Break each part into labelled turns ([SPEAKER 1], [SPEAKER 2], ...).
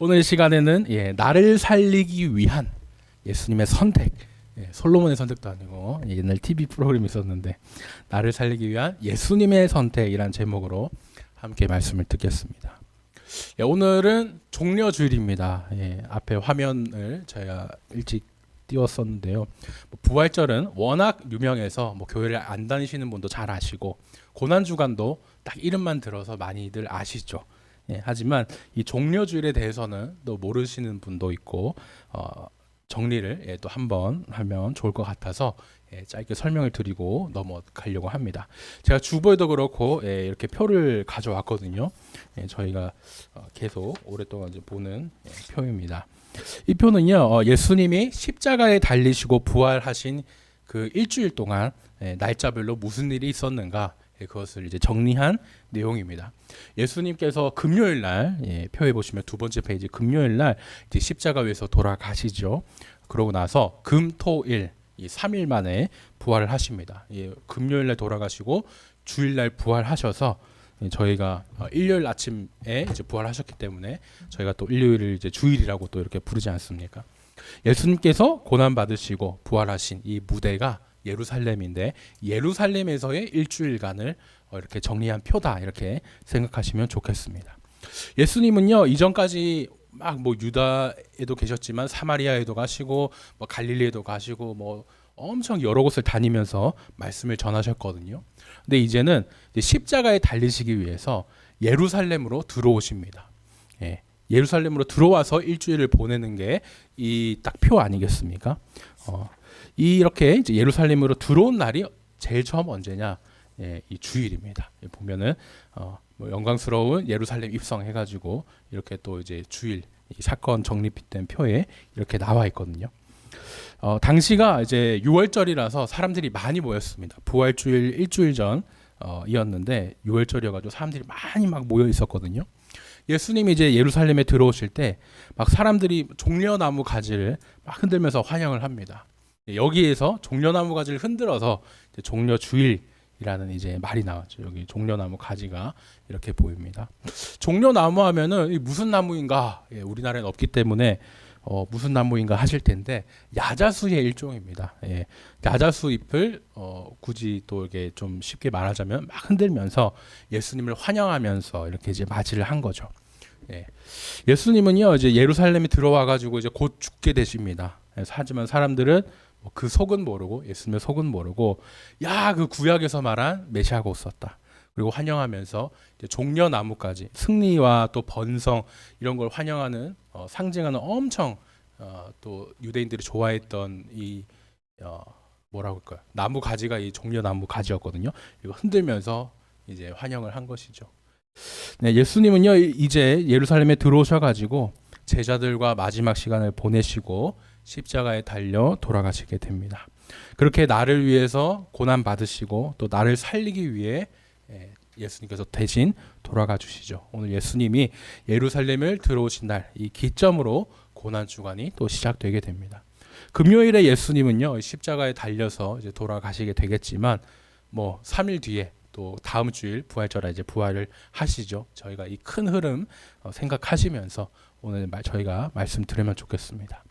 [SPEAKER 1] 오늘 시간에는 나를 살리기 위한 예수님의 선택, 솔로몬의 선택도 아니고 옛날 TV 프로그램이 있었는데 나를 살리기 위한 예수님의 선택이란 제목으로 함께 말씀을 듣겠습니다. 오늘은 종려주일입니다. 앞에 화면을 제가 일찍 띄웠었는데요. 부활절은 워낙 유명해서 교회를 안 다니시는 분도 잘 아시고 고난주간도 딱 이름만 들어서 많이들 아시죠. 하지만 이 종려주일에 대해서는 또 모르시는 분도 있고 정리를 또 한번 하면 좋을 것 같아서 짧게 설명을 드리고 넘어가려고 합니다. 제가 주보에도 그렇고 이렇게 표를 가져왔거든요. 저희가 계속 오랫동안 이제 보는 표입니다. 이 표는요, 예수님이 십자가에 달리시고 부활하신 그 일주일 동안 날짜별로 무슨 일이 있었는가, 그것을 이제 정리한 내용입니다. 예수님께서 금요일 날, 표에 보시면 두 번째 페이지 금요일 날 이제 십자가 위에서 돌아가시죠. 그러고 나서 금, 토, 일 이 3일 만에 부활을 하십니다. 금요일 날 돌아가시고 주일 날 부활하셔서 저희가 일요일 아침에 이제 부활하셨기 때문에 저희가 또 일요일을 이제 주일이라고 또 이렇게 부르지 않습니까? 예수님께서 고난 받으시고 부활하신 이 무대가 예루살렘인데 예루살렘에서의 일주일간을 이렇게 정리한 표다, 이렇게 생각하시면 좋겠습니다. 예수님은요, 이전까지 막 유다에도 계셨지만 사마리아에도 가시고 갈릴리에도 가시고 엄청 여러 곳을 다니면서 말씀을 전하셨거든요. 근데 이제는 십자가에 달리시기 위해서 예루살렘으로 들어오십니다. 예루살렘으로 들어와서 일주일을 보내는 게 이 딱 표 아니겠습니까? 이렇게 이제 예루살렘으로 들어온 날이 제일 처음 언제냐? 이 주일입니다. 보면은 영광스러운 예루살렘 입성해가지고 이렇게 또 이제 주일 이 사건 정립된 표에 이렇게 나와 있거든요. 당시가 이제 6월절이라서 사람들이 많이 모였습니다. 부활주일 일주일 전 이었는데 6월절이어가지고 사람들이 많이 막 모여 있었거든요. 예수님이 이제 예루살렘에 들어오실 때 막 사람들이 종려나무 가지를 막 흔들면서 환영을 합니다. 여기에서 종려나무 가지를 흔들어서 이제 종려주일이라는 이제 말이 나왔죠. 여기 종려나무 가지가 이렇게 보입니다. 종려나무 하면은 무슨 나무인가? 우리나라에는 없기 때문에 무슨 나무인가 하실 텐데 야자수의 일종입니다. 야자수 잎을 굳이 또 이렇게 좀 쉽게 말하자면 막 흔들면서 예수님을 환영하면서 이렇게 이제 맞이를 한 거죠. 예수님은요, 이제 예루살렘에 들어와 가지고 이제 곧 죽게 되십니다. 하지만 사람들은 그 속은 모르고, 예수님의 속은 모르고, 그 구약에서 말한 메시아가 오셨다. 그리고 환영하면서 이제 종려나무까지 승리와 또 번성 이런 걸 환영하는 상징하는 엄청 또 유대인들이 좋아했던 이 뭐라고 할까요? 나무 가지가 이 종려나무 가지였거든요. 이거 흔들면서 이제 환영을 한 것이죠. 예수님은요, 이제 예루살렘에 들어오셔가지고 제자들과 마지막 시간을 보내시고 십자가에 달려 돌아가시게 됩니다. 그렇게 나를 위해서 고난 받으시고 또 나를 살리기 위해 예수님께서 대신 돌아가 주시죠. 오늘 예수님이 예루살렘을 들어오신 날, 이 기점으로 고난 주간이 또 시작되게 됩니다. 금요일에 예수님은요, 십자가에 달려서 이제 돌아가시게 되겠지만 3일 뒤에 또 다음 주일 부활절에 이제 부활을 하시죠. 저희가 이 큰 흐름 생각하시면서 오늘 저희가 말씀 드리면 좋겠습니다.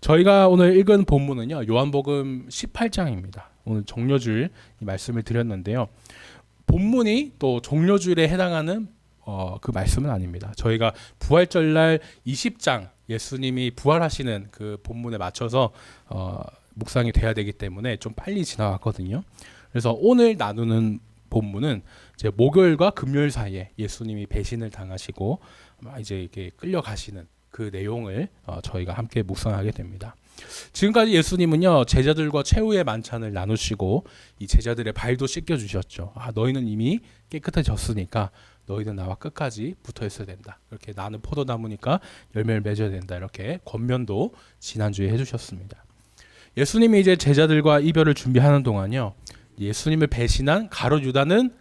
[SPEAKER 1] 저희가 오늘 읽은 본문은요, 요한복음 18장입니다. 오늘 종려주일 이 말씀을 드렸는데요. 본문이 또 종려주일에 해당하는 그 말씀은 아닙니다. 저희가 부활절날 20장 예수님이 부활하시는 그 본문에 맞춰서 묵상이 돼야 되기 때문에 좀 빨리 지나갔거든요. 그래서 오늘 나누는 본문은 이제 목요일과 금요일 사이에 예수님이 배신을 당하시고 이제 이렇게 끌려가시는 그 내용을 저희가 함께 묵상하게 됩니다. 지금까지 예수님은요, 제자들과 최후의 만찬을 나누시고 이 제자들의 발도 씻겨 주셨죠. 너희는 이미 깨끗해졌으니까 너희는 나와 끝까지 붙어 있어야 된다. 이렇게 나는 포도나무니까 열매를 맺어야 된다. 이렇게 권면도 지난주에 해주셨습니다. 예수님이 이제 제자들과 이별을 준비하는 동안요, 예수님을 배신한 가룟 유다는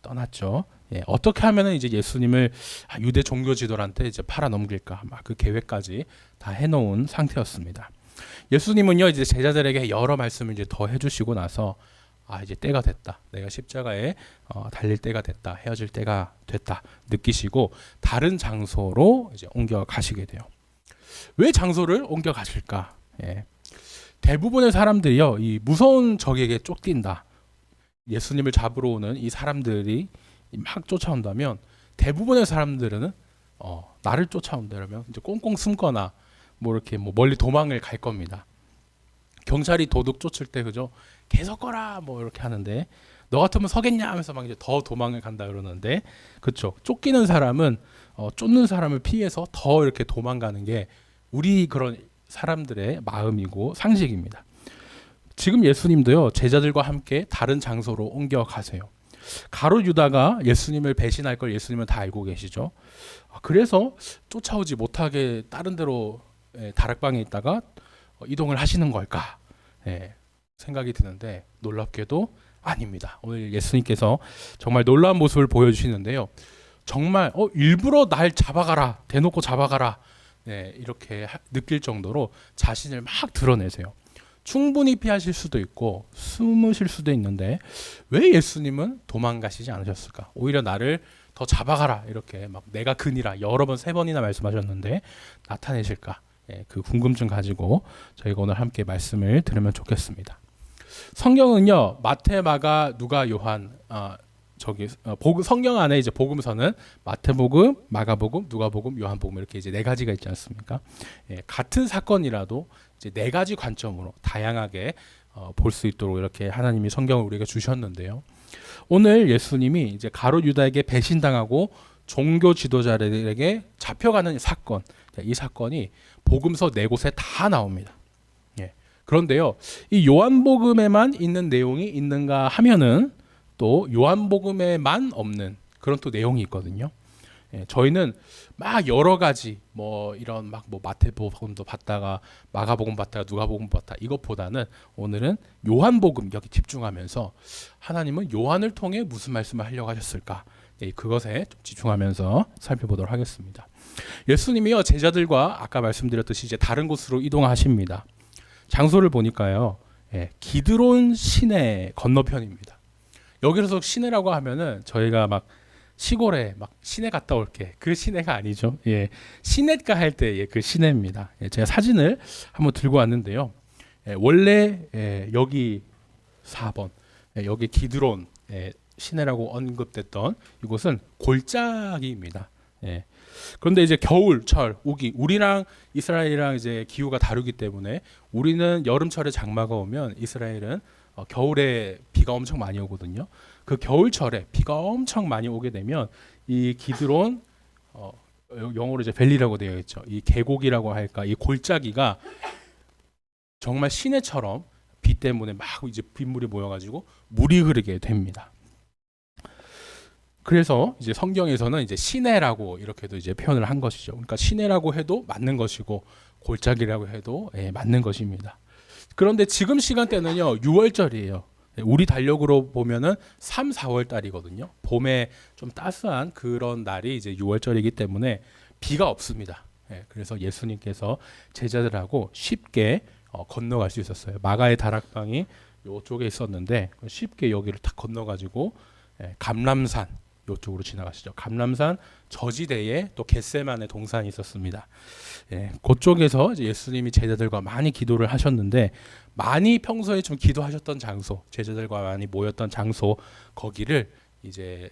[SPEAKER 1] 떠났죠. 어떻게 하면은 이제 예수님을 유대 종교 지도한테 이제 팔아 넘길까, 막 그 계획까지 다 해놓은 상태였습니다. 예수님은요, 이제 제자들에게 여러 말씀을 이제 더 해주시고 나서 이제 때가 됐다. 내가 십자가에 달릴 때가 됐다. 헤어질 때가 됐다. 느끼시고 다른 장소로 이제 옮겨 가시게 돼요. 왜 장소를 옮겨 가실까? 예. 대부분의 사람들이요, 이 무서운 적에게 쫓긴다. 예수님을 잡으러 오는 이 사람들이 막 쫓아온다면 대부분의 사람들은 나를 쫓아온다면 이제 꽁꽁 숨거나 뭐 이렇게 뭐 멀리 도망을 갈 겁니다. 경찰이 도둑 쫓을 때 그죠? 계속 거라 뭐 이렇게 하는데 너 같으면 서겠냐 하면서 막 이제 더 도망을 간다 그러는데 그렇죠. 쫓기는 사람은 쫓는 사람을 피해서 더 이렇게 도망가는 게 우리 그런 사람들의 마음이고 상식입니다. 지금 예수님도요 제자들과 함께 다른 장소로 옮겨 가세요. 가룟 유다가 예수님을 배신할 걸 예수님은 다 알고 계시죠. 그래서 쫓아오지 못하게 다른 데로 다락방에 있다가 이동을 하시는 걸까 생각이 드는데 놀랍게도 아닙니다. 오늘 예수님께서 정말 놀라운 모습을 보여주시는데요. 정말 일부러 날 잡아가라, 대놓고 잡아가라 이렇게 느낄 정도로 자신을 막 드러내세요. 충분히 피하실 수도 있고 숨으실 수도 있는데 왜 예수님은 도망가시지 않으셨을까? 오히려 나를 더 잡아가라 이렇게 막 내가 그니라 여러 번 3번이나 말씀하셨는데 나타내실까? 그 궁금증 가지고 저희가 오늘 함께 말씀을 들으면 좋겠습니다. 성경은요 마태, 마가, 누가, 요한 성경 안에 이제 복음서는 마태복음, 마가복음, 누가복음, 요한복음 이렇게 이제 4가지가 있지 않습니까? 같은 사건이라도 이제 4가지 관점으로 다양하게 볼 수 있도록 이렇게 하나님이 성경을 우리에게 주셨는데요. 오늘 예수님이 이제 가룟 유다에게 배신당하고 종교 지도자들에게 잡혀가는 사건, 이 사건이 복음서 4곳에 다 나옵니다. 그런데요, 이 요한복음에만 있는 내용이 있는가 하면은 또 요한복음에만 없는 그런 또 내용이 있거든요. 저희는 막 여러 가지 뭐 이런 막 뭐 마태복음도 봤다가 마가복음 봤다가 누가복음 봤다 이것보다는 오늘은 요한복음 여기 집중하면서 하나님은 요한을 통해 무슨 말씀을 하려고 하셨을까? 그것에 좀 집중하면서 살펴보도록 하겠습니다. 예수님이요 제자들과 아까 말씀드렸듯이 이제 다른 곳으로 이동하십니다. 장소를 보니까요, 기드론 시내 건너편입니다. 여기서 시내라고 하면은 저희가 막 시골에 막 시내 갔다 올게 그 시내가 아니죠. 시내가 할 때 그 시내입니다. 제가 사진을 한번 들고 왔는데요. 원래 여기 4번 여기 기드론 시내라고 언급됐던 이곳은 골짜기입니다. 그런데 이제 겨울철 우기 우리랑 이스라엘이랑 이제 기후가 다르기 때문에 우리는 여름철에 장마가 오면 이스라엘은 겨울에 비가 엄청 많이 오거든요. 그 겨울철에 비가 엄청 많이 오게 되면 이 기드론 영어로 이제 밸리라고 되어 있죠. 이 계곡이라고 할까 이 골짜기가 정말 시내처럼 비 때문에 막 이제 빗물이 모여가지고 물이 흐르게 됩니다. 그래서 이제 성경에서는 이제 시내라고 이렇게도 이제 표현을 한 것이죠. 그러니까 시내라고 해도 맞는 것이고 골짜기라고 해도 맞는 것입니다. 그런데 지금 시간대는요 6월절이에요. 우리 달력으로 보면은 3, 4월 달이거든요. 봄에 좀 따스한 그런 날이 이제 6월절이기 때문에 비가 없습니다. 그래서 예수님께서 제자들하고 쉽게 건너갈 수 있었어요. 마가의 다락방이 이쪽에 있었는데 쉽게 여기를 탁 건너가지고 감람산 이쪽으로 지나가시죠. 감람산 저지대에 또 겟세마네 동산이 있었습니다. 그쪽에서 이제 예수님이 제자들과 많이 기도를 하셨는데 많이 평소에 좀 기도하셨던 장소, 제자들과 많이 모였던 장소 거기를 이제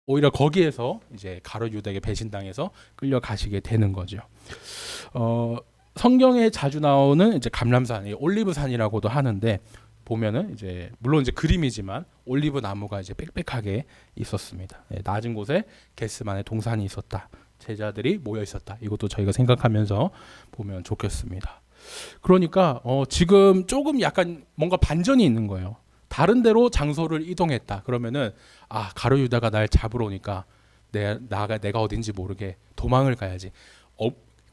[SPEAKER 1] 오히려 거기에서 이제 가룟 유다에게 배신당해서 끌려가시게 되는 거죠. 성경에 자주 나오는 이제 감람산, 올리브산이라고도 하는데 보면은 이제 물론 이제 그림이지만 올리브 나무가 이제 빽빽하게 있었습니다. 낮은 곳에 겟세마네 동산이 있었다. 제자들이 모여 있었다. 이것도 저희가 생각하면서 보면 좋겠습니다. 그러니까 지금 조금 약간 뭔가 반전이 있는 거예요. 다른 데로 장소를 이동했다. 그러면은 가룟 유다가 날 잡으러 오니까 내가 어딘지 모르게 도망을 가야지.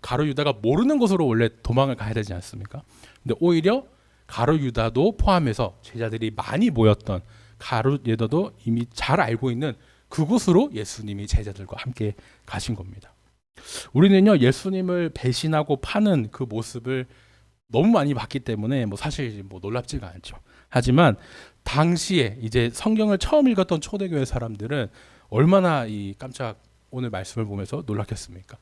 [SPEAKER 1] 가룟 유다가 모르는 곳으로 원래 도망을 가야 되지 않습니까? 근데 오히려 가룟 유다도 포함해서 제자들이 많이 모였던 가룟 유다도 이미 잘 알고 있는 그곳으로 예수님이 제자들과 함께 가신 겁니다. 우리는요 예수님을 배신하고 파는 그 모습을 너무 많이 봤기 때문에 뭐 사실 뭐 놀랍지가 않죠. 하지만 당시에 이제 성경을 처음 읽었던 초대교회 사람들은 얼마나 이 깜짝 오늘 말씀을 보면서 놀랐겠습니까?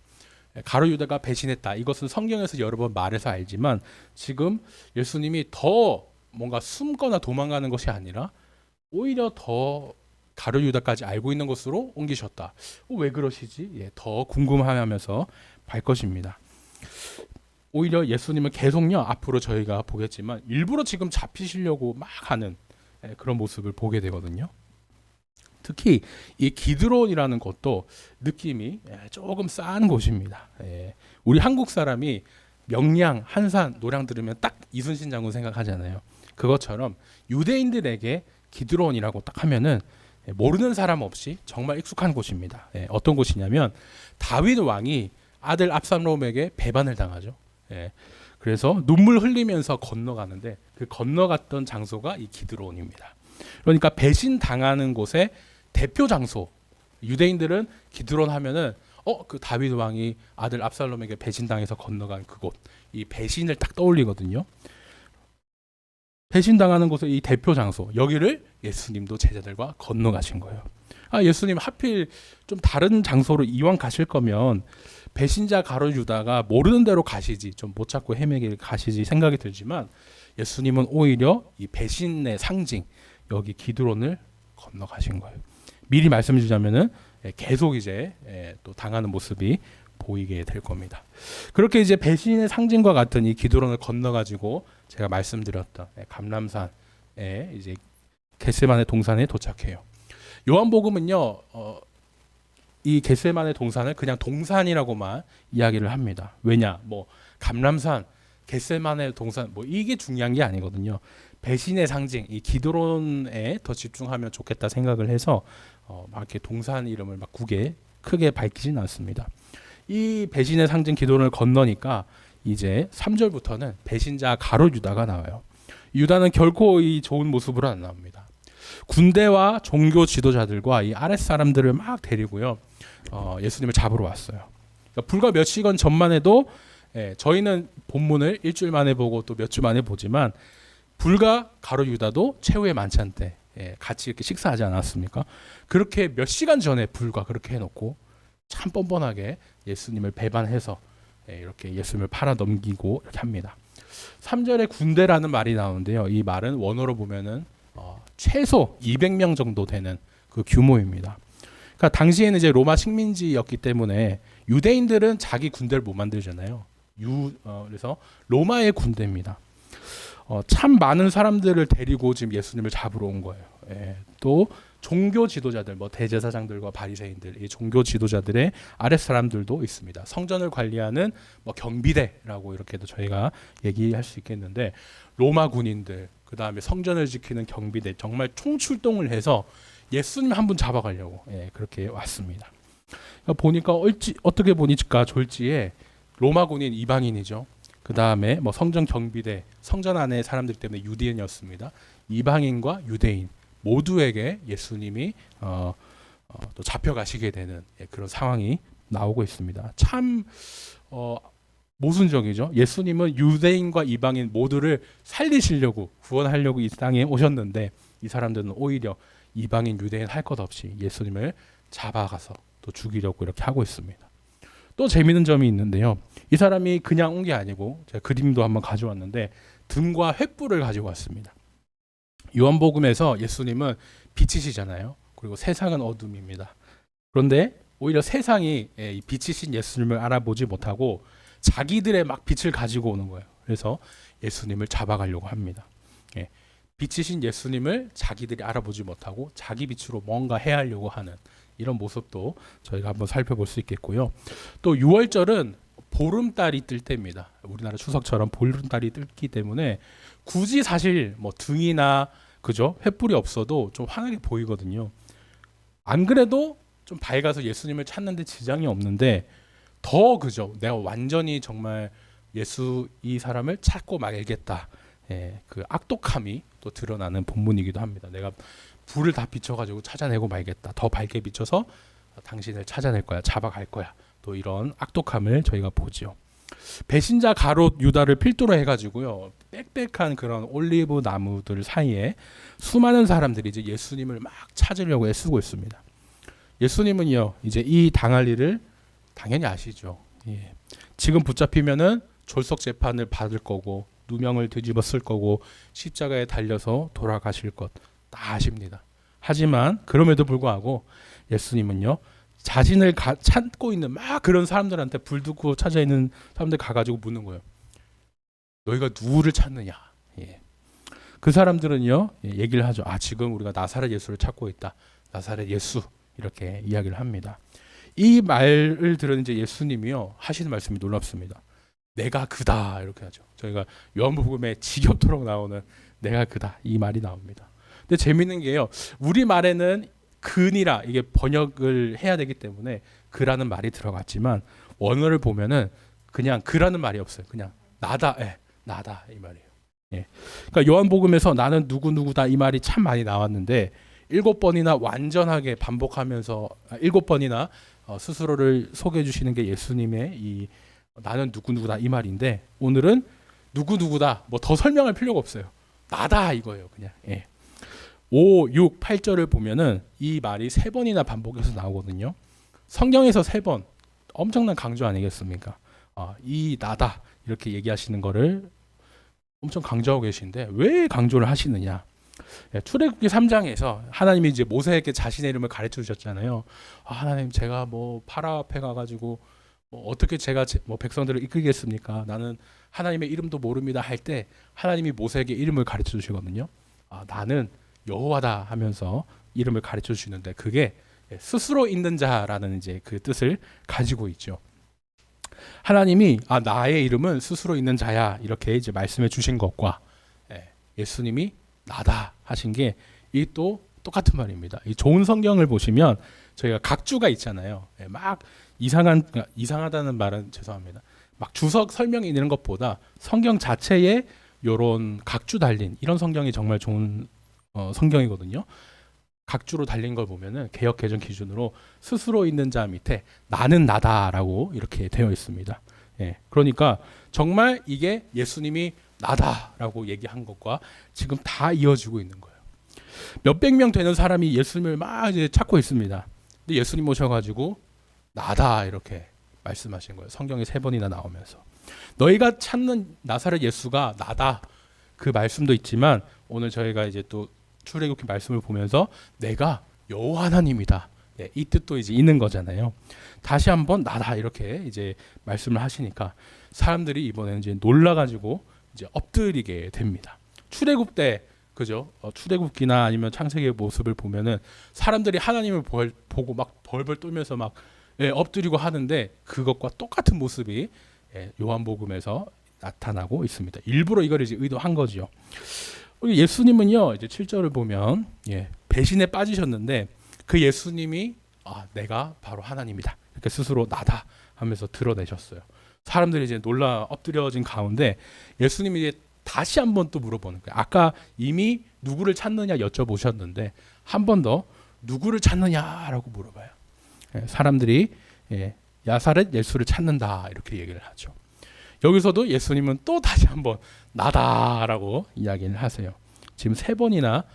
[SPEAKER 1] 가룟 유다가 배신했다. 이것은 성경에서 여러 번 말해서 알지만 지금 예수님이 더 뭔가 숨거나 도망가는 것이 아니라 오히려 더 가룟 유다까지 알고 있는 것으로 옮기셨다. 왜 그러시지? 예, 더 궁금해하면서 발 것입니다. 오히려 예수님은 계속요, 앞으로 저희가 보겠지만 일부러 지금 잡히시려고 막 하는 그런 모습을 보게 되거든요. 특히 이 기드론이라는 곳도 느낌이 조금 싼 곳입니다. 우리 한국 사람이 명량, 한산, 노량 들으면 딱 이순신 장군 생각하잖아요. 그것처럼 유대인들에게 기드론이라고 딱 하면은 모르는 사람 없이 정말 익숙한 곳입니다. 어떤 곳이냐면 다윗 왕이 아들 압살롬에게 배반을 당하죠. 그래서 눈물 흘리면서 건너가는데 그 건너갔던 장소가 이 기드론입니다. 그러니까 배신 당하는 곳의 대표 장소. 유대인들은 기드론 하면은 그 다윗 왕이 아들 압살롬에게 배신당해서 건너간 그곳. 이 배신을 딱 떠올리거든요. 배신당하는 곳의 이 대표 장소. 여기를 예수님도 제자들과 건너가신 거예요. 예수님 하필 좀 다른 장소로 이왕 가실 거면 배신자 가룟 유다가 모르는 대로 가시지, 좀 못 찾고 헤매길 가시지 생각이 들지만 예수님은 오히려 이 배신의 상징 여기 기드론을 건너가신 거예요. 미리 말씀드리자면은 계속 이제 또 당하는 모습이 보이게 될 겁니다. 그렇게 이제 배신의 상징과 같은 이 기드론을 건너가지고 제가 말씀드렸던 감람산에 이제 겟세마네 동산에 도착해요. 요한복음은요, 이 겟세마네 동산을 그냥 동산이라고만 이야기를 합니다. 왜냐, 뭐 감람산, 겟세마네 동산, 뭐 이게 중요한 게 아니거든요. 배신의 상징, 이 기드론에 더 집중하면 좋겠다 생각을 해서 막 이렇게 동산 이름을 막 크게 밝히진 않습니다. 이 배신의 상징 기드론을 건너니까 이제 3절부터는 배신자 가룟 유다가 나와요. 유다는 결코 이 좋은 모습으로 안 나옵니다. 군대와 종교 지도자들과 이 아랫 사람들을 막 데리고요, 예수님을 잡으러 왔어요. 그러니까 불과 몇 시간 전만 해도 저희는 본문을 일주일 만에 보고 또 몇 주 만에 보지만 불과 가룟 유다도 최후의 만찬 때 같이 이렇게 식사하지 않았습니까? 그렇게 몇 시간 전에 불과 그렇게 해놓고 참 뻔뻔하게 예수님을 배반해서 이렇게 예수님을 팔아 넘기고 이렇게 합니다. 3절에 군대라는 말이 나오는데요. 이 말은 원어로 보면은 최소 200명 정도 되는 그 규모입니다. 그러니까 당시에는 이제 로마 식민지였기 때문에 유대인들은 자기 군대를 못 만들잖아요. 그래서 로마의 군대입니다. 참 많은 사람들을 데리고 지금 예수님을 잡으러 온 거예요. 또 종교 지도자들, 뭐 대제사장들과 바리새인들, 이 종교 지도자들의 아랫 사람들도 있습니다. 성전을 관리하는 뭐 경비대라고 이렇게도 저희가 얘기할 수 있겠는데, 로마 군인들, 그 다음에 성전을 지키는 경비대, 정말 총출동을 해서 예수님 한 분 잡아가려고 그렇게 왔습니다. 그러니까 보니까 어떻게 보니까 졸지에 로마 군인 이방인이죠. 그 다음에 뭐 성전 경비대, 성전 안에 사람들 때문에 유대인이었습니다. 이방인과 유대인 모두에게 예수님이 또 잡혀가시게 되는 그런 상황이 나오고 있습니다. 참 모순적이죠. 예수님은 유대인과 이방인 모두를 살리시려고, 구원하려고 이 땅에 오셨는데 이 사람들은 오히려 이방인 유대인 할 것 없이 예수님을 잡아가서 또 죽이려고 이렇게 하고 있습니다. 또 재미있는 점이 있는데요. 이 사람이 그냥 온 게 아니고 제가 그림도 한번 가져왔는데 등과 횃불을 가지고 왔습니다. 요한복음에서 예수님은 빛이시잖아요. 그리고 세상은 어둠입니다. 그런데 오히려 세상이 이 빛이신 예수님을 알아보지 못하고 자기들의 막 빛을 가지고 오는 거예요. 그래서 예수님을 잡아가려고 합니다. 빛이신 예수님을 자기들이 알아보지 못하고 자기 빛으로 뭔가 해하려고 하는 이런 모습도 저희가 한번 살펴볼 수 있겠고요. 또 6월절은 보름달이 뜰 때입니다. 우리나라 추석처럼 보름달이 뜨기 때문에 굳이 사실 뭐 등이나 그죠? 횃불이 없어도 좀 환하게 보이거든요. 안 그래도 좀 밝아서 예수님을 찾는데 지장이 없는데 더 그죠? 내가 완전히 정말 예수 이 사람을 찾고 말겠다. 그 악독함이 또 드러나는 본문이기도 합니다. 내가 불을 다 비춰가지고 찾아내고 말겠다. 더 밝게 비춰서 당신을 찾아낼 거야. 잡아갈 거야. 또 이런 악독함을 저희가 보죠. 배신자 가롯 유다를 필두로 해가지고요, 빽빽한 그런 올리브 나무들 사이에 수많은 사람들이 이제 예수님을 막 찾으려고 애쓰고 있습니다. 예수님은요, 이제 이 당할 일을 당연히 아시죠. 예. 지금 붙잡히면은 졸속 재판을 받을 거고, 누명을 뒤집어 쓸 거고, 십자가에 달려서 돌아가실 것 다 아십니다. 하지만 그럼에도 불구하고 예수님은요, 자신을 찾고 있는 막 그런 사람들한테 불 두고 찾아 있는 사람들 가가지고 묻는 거예요. 너희가 누구를 찾느냐? 예. 그 사람들은요, 얘기를 하죠. 지금 우리가 나사렛 예수를 찾고 있다. 나사렛 예수, 이렇게 이야기를 합니다. 이 말을 들은 이제 예수님이요, 하시는 말씀이 놀랍습니다. 내가 그다, 이렇게 하죠. 저희가 요한복음에 지겹도록 나오는 내가 그다, 이 말이 나옵니다. 근데 재밌는 게요, 우리 말에는 근이라 이게 번역을 해야 되기 때문에 그라는 말이 들어갔지만, 원어를 보면은 그냥 그라는 말이 없어요. 그냥 나다, 나다, 이 말이에요. 예. 그러니까 요한복음에서 나는 누구누구다, 이 말이 참 많이 나왔는데 7번이나 완전하게 반복하면서 7번이나 스스로를 소개해 주시는 게 예수님의 이 나는 누구누구다, 이 말인데, 오늘은 누구누구다, 뭐 더 설명할 필요가 없어요. 나다, 이거예요. 그냥. 예. 5, 6, 8절을 보면은 이 말이 3번이나 반복해서 나오거든요. 성경에서 3번, 엄청난 강조 아니겠습니까? 이 나다, 이렇게 얘기하시는 거를 엄청 강조하고 계신데 왜 강조를 하시느냐? 출애굽기 3장에서 하나님이 이제 모세에게 자신의 이름을 가르쳐 주셨잖아요. 하나님, 제가 뭐 파라오 앞에 가가지고 어떻게 제가 뭐 백성들을 이끌겠습니까? 나는 하나님의 이름도 모릅니다, 할 때 하나님이 모세에게 이름을 가르쳐 주시거든요. 나는 여호와다 하면서 이름을 가르쳐 주시는데, 그게 스스로 있는 자라는 이제 그 뜻을 가지고 있죠. 하나님이 나의 이름은 스스로 있는 자야, 이렇게 이제 말씀해 주신 것과 예수님이 나다 하신 게 이 또 똑같은 말입니다. 이 좋은 성경을 보시면 저희가 각주가 있잖아요. 막 이상하다는 말은 죄송합니다. 막 주석 설명이 있는 것보다 성경 자체에 이런 각주 달린 이런 성경이 정말 좋은 성경이거든요. 각주로 달린 걸 보면은 개역 개정 기준으로 스스로 있는 자 밑에 나는 나다라고 이렇게 되어 있습니다. 그러니까 정말 이게 예수님이 나다라고 얘기한 것과 지금 다 이어지고 있는 거예요. 몇백 명 되는 사람이 예수님을 막 이제 찾고 있습니다. 근데 예수님 오셔가지고 나다, 이렇게 말씀하신 거예요. 성경에 3번이나 나오면서 너희가 찾는 나사렛 예수가 나다, 그 말씀도 있지만 오늘 저희가 이제 또 출애굽기 말씀을 보면서 내가 여호와 하나님이다, 이 뜻도 이제 있는 거잖아요. 다시 한번 나다, 이렇게 이제 말씀을 하시니까 사람들이 이번에는 이제 놀라가지고 이제 엎드리게 됩니다. 출애굽 때, 그죠? 출애굽기나 아니면 창세기의 모습을 보면은 사람들이 하나님을 보고 막 벌벌 떨면서 막 엎드리고 하는데, 그것과 똑같은 모습이 요한복음에서 나타나고 있습니다. 일부러 이걸 이제 의도한 거죠. 예수님은요, 이제 7절을 보면 배신에 빠지셨는데 그 예수님이 내가 바로 하나님이다, 이렇게 스스로 나다 하면서 드러내셨어요. 사람들이 이제 놀라 엎드려진 가운데 예수님이 이제 다시 한번 또 물어보는 거예요. 아까 이미 누구를 찾느냐 여쭤보셨는데 한 번 더 누구를 찾느냐라고 물어봐요. 사람들이 나사렛 예수를 찾는다, 이렇게 얘기를 하죠. 여기서도 예수님은 또 다시 한번 나다라고 이야기를 하세요. 지금 3번이나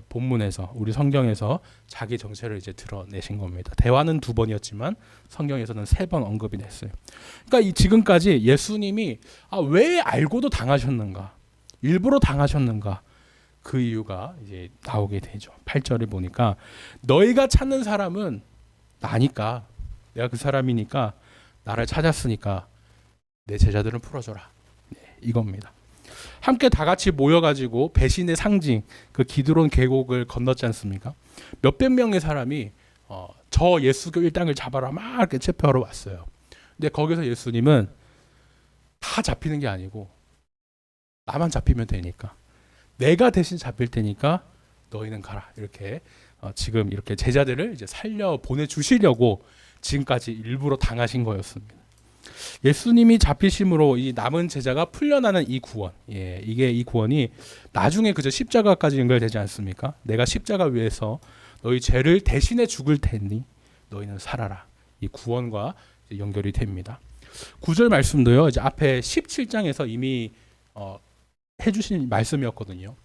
[SPEAKER 1] 본문에서, 우리 성경에서 자기 정체를 이제 드러내신 겁니다. 대화는 2번이었지만 성경에서는 3번 언급이 됐어요. 그러니까 지금까지 예수님이 왜 알고도 당하셨는가, 일부러 당하셨는가, 그 이유가 이제 나오게 되죠. 8절을 보니까 너희가 찾는 사람은 나니까, 내가 그 사람이니까, 나를 찾았으니까 내 제자들은 풀어줘라, 이겁니다. 함께 다 같이 모여가지고 배신의 상징, 그 기드론 계곡을 건넜지 않습니까? 몇백 명의 사람이 저 예수교 일당을 잡아라 막 이렇게 체포하러 왔어요. 근데 거기서 예수님은 다 잡히는 게 아니고 나만 잡히면 되니까, 내가 대신 잡힐 테니까 너희는 가라, 이렇게 지금 이렇게 제자들을 이제 살려 보내주시려고 지금까지 일부러 당하신 거였습니다. 예수님이 잡히심으로 이 남은 제자가 풀려나는 이 구원, 이게 이 구원이 나중에 그저 십자가까지 연결되지 않습니까? 내가 십자가 위에서 너희 죄를 대신해 죽을 테니 너희는 살아라, 이 구원과 연결이 됩니다. 구절 말씀도요. 이제 앞에 17장에서 이미 해주신 말씀이었거든요.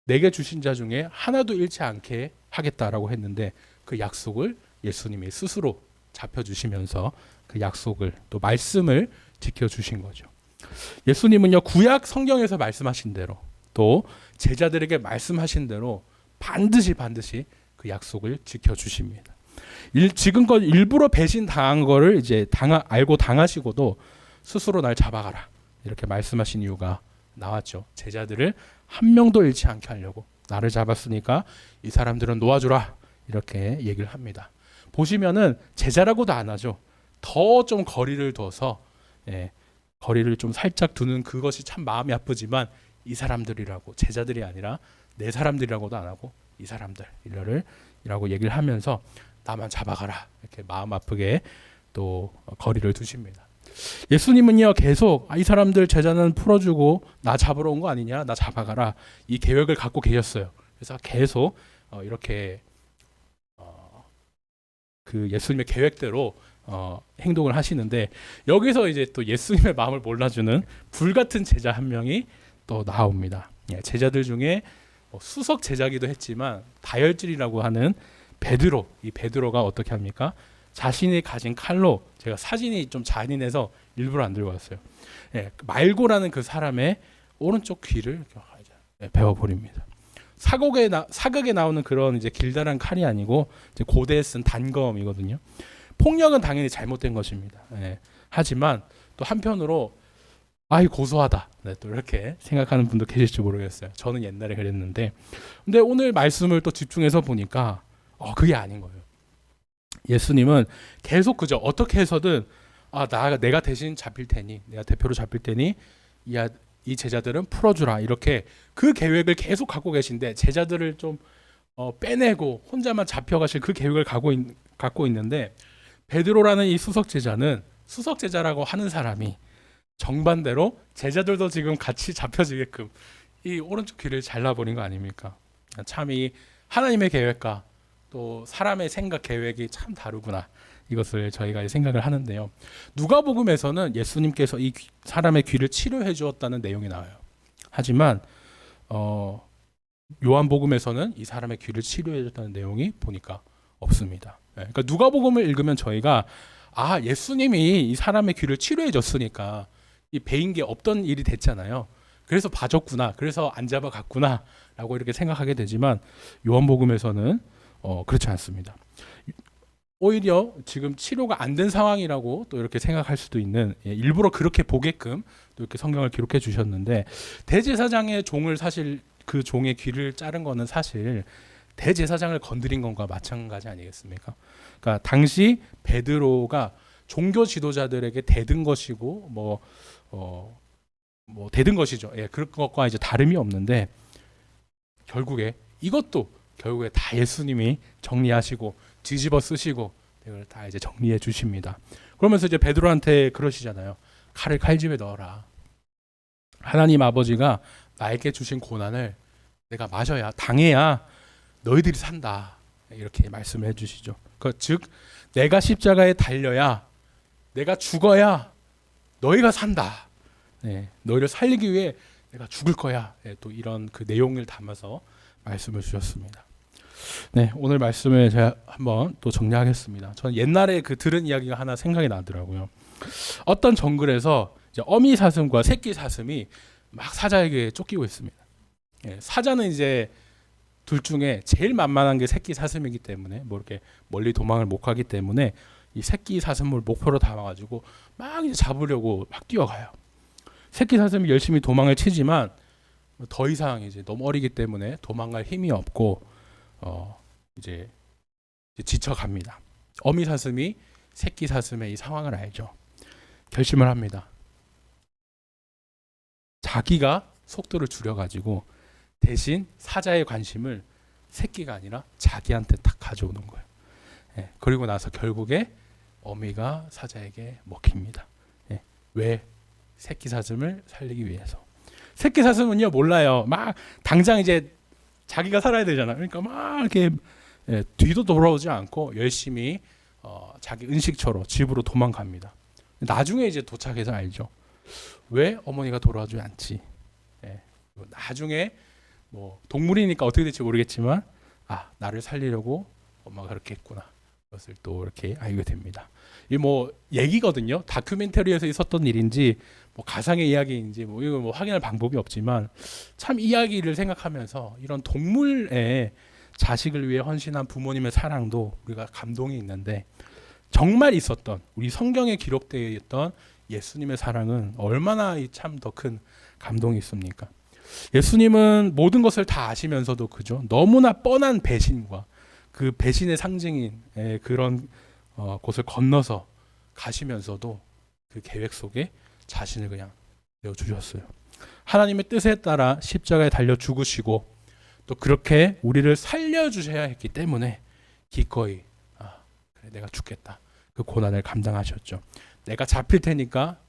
[SPEAKER 1] 내게 주신 자 중에 하나도 잃지 않게 하겠다라고 했는데 그 약속을 예수님이 스스로 잡혀주시면서 그 약속을 또 말씀을 지켜주신 거죠. 예수님은요 구약 성경에서 말씀하신 대로 또 제자들에게 말씀하신 대로 반드시 그 약속을 지켜주십니다. 지금껏 일부러 배신 당한 거를 이제 알고 당하시고도 스스로 날 잡아가라 이렇게 말씀하신 이유가 나왔죠. 제자들을 한 명도 잃지 않게 하려고 나를 잡았으니까 이 사람들은 놓아주라 이렇게 얘기를 합니다. 보시면은 제자라고도 안 하죠. 더 좀 거리를 둬서 거리를 좀 살짝 두는 그것이 참 마음이 아프지만 이 사람들이라고 제자들이 아니라 내 사람들이라고도 안 하고 이 사람들이라고 얘기를 하면서 나만 잡아가라 이렇게 마음 아프게 또 거리를 두십니다. 예수님은요 계속 이 사람들 제자는 풀어주고 나 잡으러 온 거 아니냐 나 잡아가라 이 계획을 갖고 계셨어요. 그래서 계속 이렇게 그 예수님의 계획대로 행동을 하시는데 여기서 이제 또 예수님의 마음을 몰라주는 불같은 제자 한 명이 또 나옵니다. 제자들 중에 수석 제자기도 했지만 다혈질이라고 하는 베드로, 이 베드로가 어떻게 합니까? 자신이 가진 칼로 제가 사진이 좀 잔인해서 일부러 안 들고 왔어요. 말고라는 그 사람의 오른쪽 귀를 베어버립니다. 사극에 나오는 그런 이제 길다란 칼이 아니고 이제 고대에 쓴 단검이거든요. 폭력은 당연히 잘못된 것입니다. 하지만 또 한편으로 아이 고소하다. 또 이렇게 생각하는 분도 계실지 모르겠어요. 저는 옛날에 그랬는데, 근데 오늘 말씀을 또 집중해서 보니까 그게 아닌 거예요. 예수님은 계속 그죠. 어떻게 해서든 내가 대신 잡힐 테니, 내가 대표로 잡힐 테니 이 제자들은 풀어주라 이렇게 그 계획을 계속 갖고 계신데 제자들을 좀 빼내고 혼자만 잡혀가실 그 계획을 갖고 있는데 베드로라는 이 수석 제자라고 하는 사람이 정반대로 제자들도 지금 같이 잡혀지게끔 이 오른쪽 귀를 잘라버린 거 아닙니까? 참 이 하나님의 계획과 또 사람의 생각 계획이 참 다르구나 이것을 저희가 생각을 하는데요. 누가복음에서는 예수님께서 이 사람의 귀를 치료해 주었다는 내용이 나와요. 하지만 요한복음에서는 이 사람의 귀를 치료해 줬다는 내용이 보니까 없습니다. 그러니까 누가복음을 읽으면 저희가 예수님이 이 사람의 귀를 치료해 줬으니까 이 배인 게 없던 일이 됐잖아요. 그래서 봐줬구나. 그래서 안 잡아갔구나 라고 이렇게 생각하게 되지만 요한복음에서는 그렇지 않습니다. 오히려 지금 치료가 안 된 상황이라고 또 이렇게 생각할 수도 있는 일부러 그렇게 보게끔 또 이렇게 성경을 기록해 주셨는데 대제사장의 종을 사실 그 종의 귀를 자른 거는 사실 대제사장을 건드린 것과 마찬가지 아니겠습니까? 그러니까 당시 베드로가 종교 지도자들에게 대든 것이고 대든 것이죠. 그런 것과 이제 다름이 없는데 결국에 다 예수님이 정리하시고 뒤집어 쓰시고 이걸 다 이제 정리해 주십니다. 그러면서 이제 베드로한테 그러시잖아요. 칼을 칼집에 넣어라. 하나님 아버지가 나에게 주신 고난을 내가 당해야 너희들이 산다. 이렇게 말씀을 해주시죠. 즉 내가 십자가에 달려야 내가 죽어야 너희가 산다. 너희를 살리기 위해 내가 죽을 거야. 또 이런 그 내용을 담아서 말씀을 주셨습니다. 오늘 말씀을 제가 한번 또 정리하겠습니다. 저는 옛날에 들은 이야기가 하나 생각이 나더라고요. 어떤 정글에서 이제 어미 사슴과 새끼 사슴이 막 사자에게 쫓기고 있습니다. 사자는 이제 둘 중에 제일 만만한 게 새끼 사슴이기 때문에 이렇게 멀리 도망을 못 가기 때문에 이 새끼 사슴을 목표로 담아가지고 막 이제 잡으려고 막 뛰어가요. 새끼 사슴이 열심히 도망을 치지만 더 이상 이제 너무 어리기 때문에 도망갈 힘이 없고 이제 지쳐갑니다. 어미 사슴이 새끼 사슴의 이 상황을 알죠. 결심을 합니다. 자기가 속도를 줄여가지고 대신 사자의 관심을 새끼가 아니라 자기한테 딱 가져오는 거예요. 그리고 나서 결국에 어미가 사자에게 먹힙니다. 왜? 새끼 사슴을 살리기 위해서. 새끼 사슴은요 몰라요. 막 당장 이제 자기가 살아야 되잖아. 그러니까 막 이렇게 뒤도 돌아오지 않고 열심히 자기 은식처로 집으로 도망갑니다. 나중에 이제 도착해서 알죠. 왜 어머니가 돌아와주지 않지? 예. 나중에 뭐 동물이니까 어떻게 될지 모르겠지만 나를 살리려고 엄마가 그렇게 했구나. 그것을 또 이렇게 알게 됩니다. 이 뭐 얘기거든요. 다큐멘터리에서 있었던 일인지 뭐 가상의 이야기인지 뭐 이거 뭐 확인할 방법이 없지만 참 이야기를 생각하면서 이런 동물의 자식을 위해 헌신한 부모님의 사랑도 우리가 감동이 있는데 정말 있었던 우리 성경에 기록되어 있던 예수님의 사랑은 얼마나 참 더 큰 감동이 있습니까? 예수님은 모든 것을 다 아시면서도 그죠? 너무나 뻔한 배신과 그 배신의 상징인 그런 곳을 건너서 가시면서도 그 계획 속에 자신을 그냥 내어주셨어요. 하나님의 뜻에 따라 십자가에 달려 죽으시고 또 그렇게 우리를 살려주셔야 했기 때문에 기꺼이 그래, 내가 죽겠다. 그 고난을 감당하셨죠. 내가 잡힐 테니까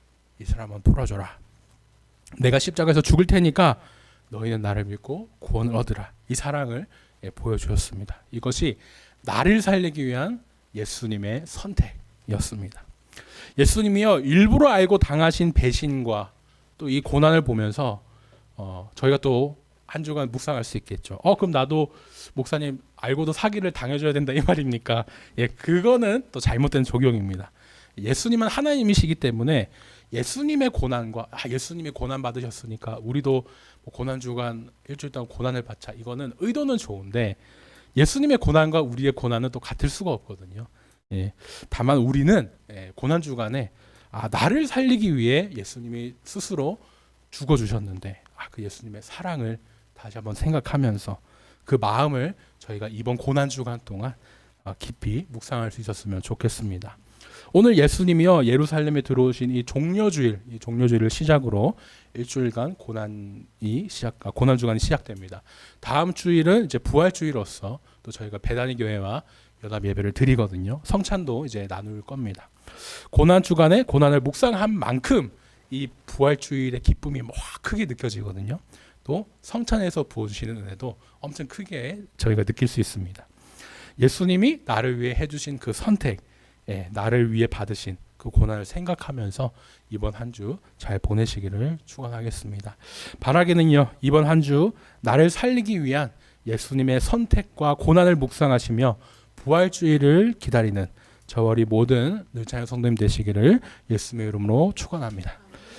[SPEAKER 1] 이 사람은 돌아줘라. 내가 십자가에서 죽을 테니까 너희는 나를 믿고 구원을 얻으라. 이 사랑을 보여주셨습니다. 이것이 나를 살리기 위한 예수님의 선택이었습니다. 예수님이요 일부러 알고 당하신 배신과 또 이 고난을 보면서 저희가 또 한 주간 묵상할 수 있겠죠. 그럼 나도 목사님 알고도 사기를 당해줘야 된다 이 말입니까? 예, 그거는 또 잘못된 적용입니다. 예수님은 하나님이시기 때문에 예수님의 고난과 예수님이 고난 받으셨으니까 우리도 뭐 고난 주간 일주일 동안 고난을 받자. 이거는 의도는 좋은데 예수님의 고난과 우리의 고난은 또 같을 수가 없거든요. 예, 다만 우리는 고난 주간에 나를 살리기 위해 예수님이 스스로 죽어주셨는데 그 예수님의 사랑을 다시 한번 생각하면서 그 마음을 저희가 이번 고난 주간 동안 깊이 묵상할 수 있었으면 좋겠습니다. 오늘 예수님이요 예루살렘에 들어오신 이 종려주일을 시작으로 일주일간 고난 주간이 시작됩니다. 다음 주일은 이제 부활주의로서 또 저희가 베다니 교회와 연합 예배를 드리거든요. 성찬도 이제 나눌 겁니다. 고난 주간에 고난을 묵상한 만큼 이 부활주일의 기쁨이 크게 느껴지거든요. 또 성찬에서 부어주시는 은혜도 엄청 크게 저희가 느낄 수 있습니다. 예수님이 나를 위해 해주신 그 선택, 나를 위해 받으신 그 고난을 생각하면서 이번 한 주 잘 보내시기를 축원하겠습니다. 바라기는요 이번 한 주 나를 살리기 위한 예수님의 선택과 고난을 묵상하시며 부활주의를 기다리는 저와 우리 모든 늘창의 성도님 되시기를 예수님의 이름으로 축원합니다.